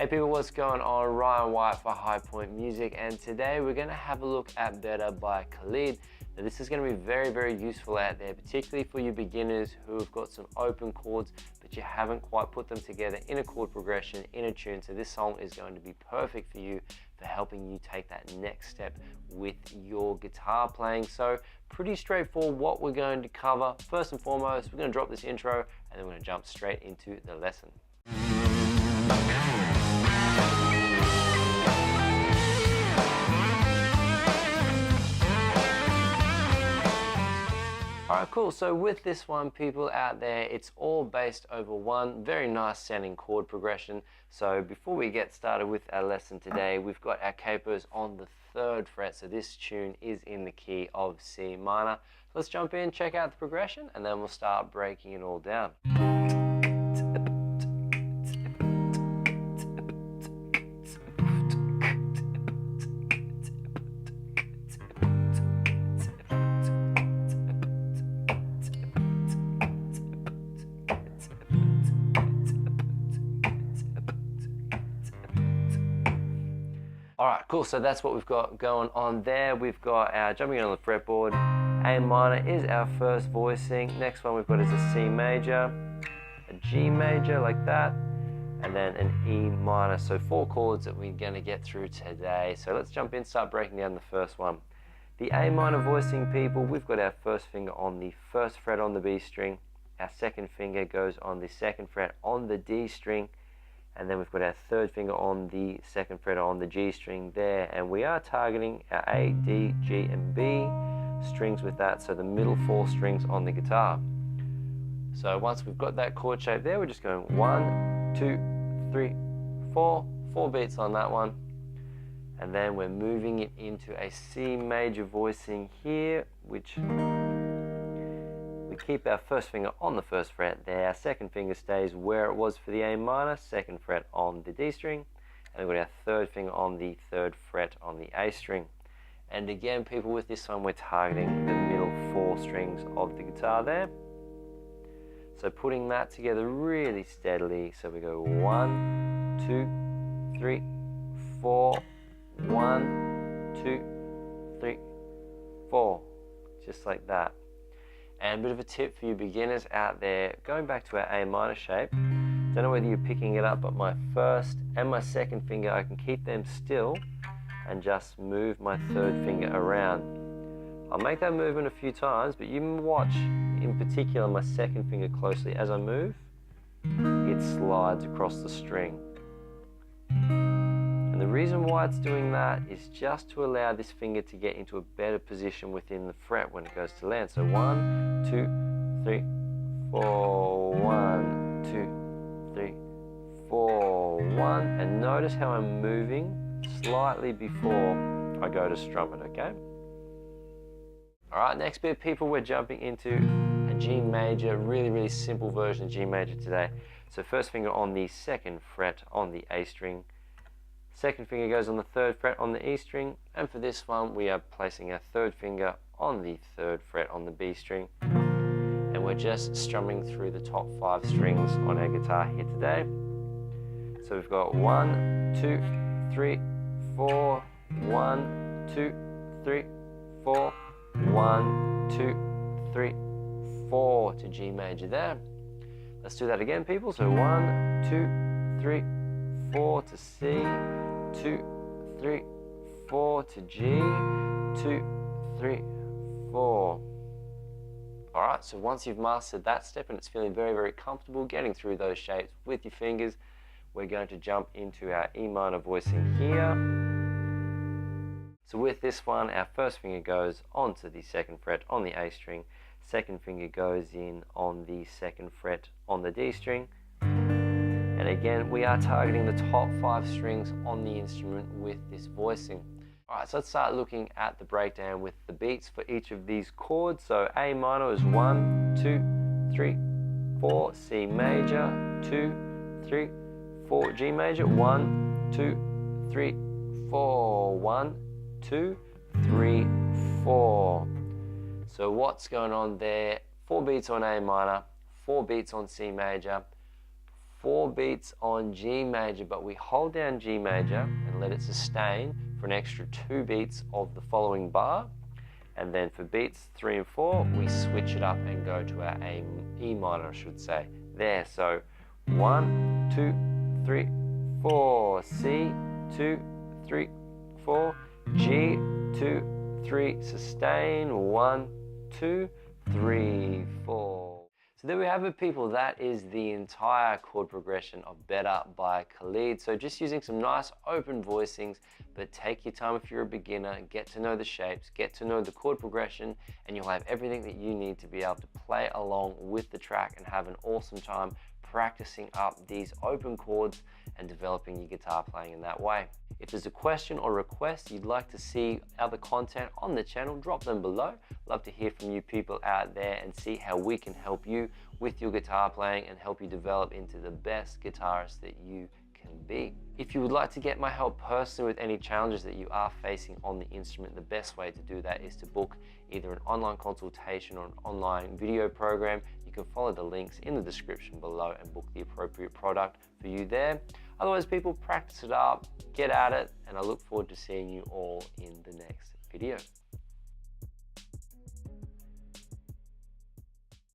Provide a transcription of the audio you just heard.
Hey people, what's going on? Ryan White for High Point Music, and today we're going to have a look at Better by Khalid. Now this is going to be very useful out there, particularly for you beginners who have got some open chords but you haven't quite put them together in a chord progression, in a tune. So this song is going to be perfect for you for helping you take that next step with your guitar playing. So pretty straightforward what we're going to cover. First and foremost, we're going to drop this intro and then we're going to jump straight into the lesson. Alright, cool. So with this one, people out there, it's all based over one very nice sounding chord progression. So before we get started with our lesson today, we've got our capos on the 3rd fret. So this tune is in the key of C minor. Let's jump in, check out the progression, and then we'll start breaking it all down. Alright, cool, so that's what we've got going on there. We've got our jumping in on the fretboard. A minor is our first voicing. Next one we've got is a C major, a G major like that, and then an E minor. So 4 chords that we're going to get through today. So let's jump in, start breaking down the first one. The A minor voicing, people, we've got our first finger on the 1st fret on the B string. Our second finger goes on the 2nd fret on the D string. And then we've got our 3rd finger on the 2nd fret on the G string there, and we are targeting our A, D, G and B strings with that, so the middle 4 strings on the guitar. So once we've got that chord shape there, we're just going 1, 2, 3, 4, 4 beats on that one, and then we're moving it into a C major voicing here, which we keep our 1st finger on the 1st fret there. Our 2nd finger stays where it was for the A minor, 2nd fret on the D string, and we've got our 3rd finger on the 3rd fret on the A string. And again, people, with this one we're targeting the middle 4 strings of the guitar there. So putting that together really steadily, so we go 1, 2, 3, 4, 1, 2, 3, 4, just like that. And a bit of a tip for you beginners out there, going back to our A minor shape, don't know whether you're picking it up, but my 1st and my 2nd finger, I can keep them still and just move my 3rd finger around. I'll make that movement a few times, but you watch in particular my 2nd finger closely. As I move, it slides across the string. And the reason why it's doing that is just to allow this finger to get into a better position within the fret when it goes to land. So 1, 2, 3, 4, 1, 2, 3, 4, 1. And notice how I'm moving slightly before I go to strum it, okay? Alright, next bit, people, we're jumping into a G major, really simple version of G major today. So 1st finger on the 2nd fret on the A string, 2nd finger goes on the 3rd fret on the E string, and for this one we are placing our 3rd finger on the 3rd fret on the B string, and we're just strumming through the top 5 strings on our guitar here today. So we've got 1, 2, 3, 4, 1, 2, 3, 4, 1, 2, 3, 4 to G major there. Let's do that again, people. So 1, 2, 3, 4 to C, 2, 3, 4 to G, 2, 3, 4. Alright, so once you've mastered that step and it's feeling very comfortable getting through those shapes with your fingers, we're going to jump into our E minor voicing here. So with this one, our 1st finger goes onto the 2nd fret on the A string, 2nd finger goes in on the 2nd fret on the D string, and again, we are targeting the top 5 strings on the instrument with this voicing. Alright, so let's start looking at the breakdown with the beats for each of these chords. So A minor is 1, 2, 3, 4, C major, 2, 3, 4, G major, 1, 2, 3, 4, 1, 2, 3, 4. So what's going on there? 4 beats on A minor, 4 beats on C major, 4 beats on G major, but we hold down G major and let it sustain for an extra 2 beats of the following bar. And then for beats 3 and 4, we switch it up and go to our E minor, I should say. There, so 1, 2, 3, 4, C, 2, 3, 4, G, 2, 3, sustain, 1, 2, 3, 4. So there we have it, people. That is the entire chord progression of Better by Khalid. So just using some nice open voicings, but take your time if you're a beginner, get to know the shapes, get to know the chord progression, and you'll have everything that you need to be able to play along with the track and have an awesome time practicing up these open chords and developing your guitar playing in that way. If there's a question or request you'd like to see other content on the channel, drop them below. Love to hear from you people out there and see how we can help you with your guitar playing and help you develop into the best guitarist that you can be. If you would like to get my help personally with any challenges that you are facing on the instrument, the best way to do that is to book either an online consultation or an online video program. You can follow the links in the description below and book the appropriate product for you there. Otherwise, people, practice it up, get at it, and I look forward to seeing you all in the next video.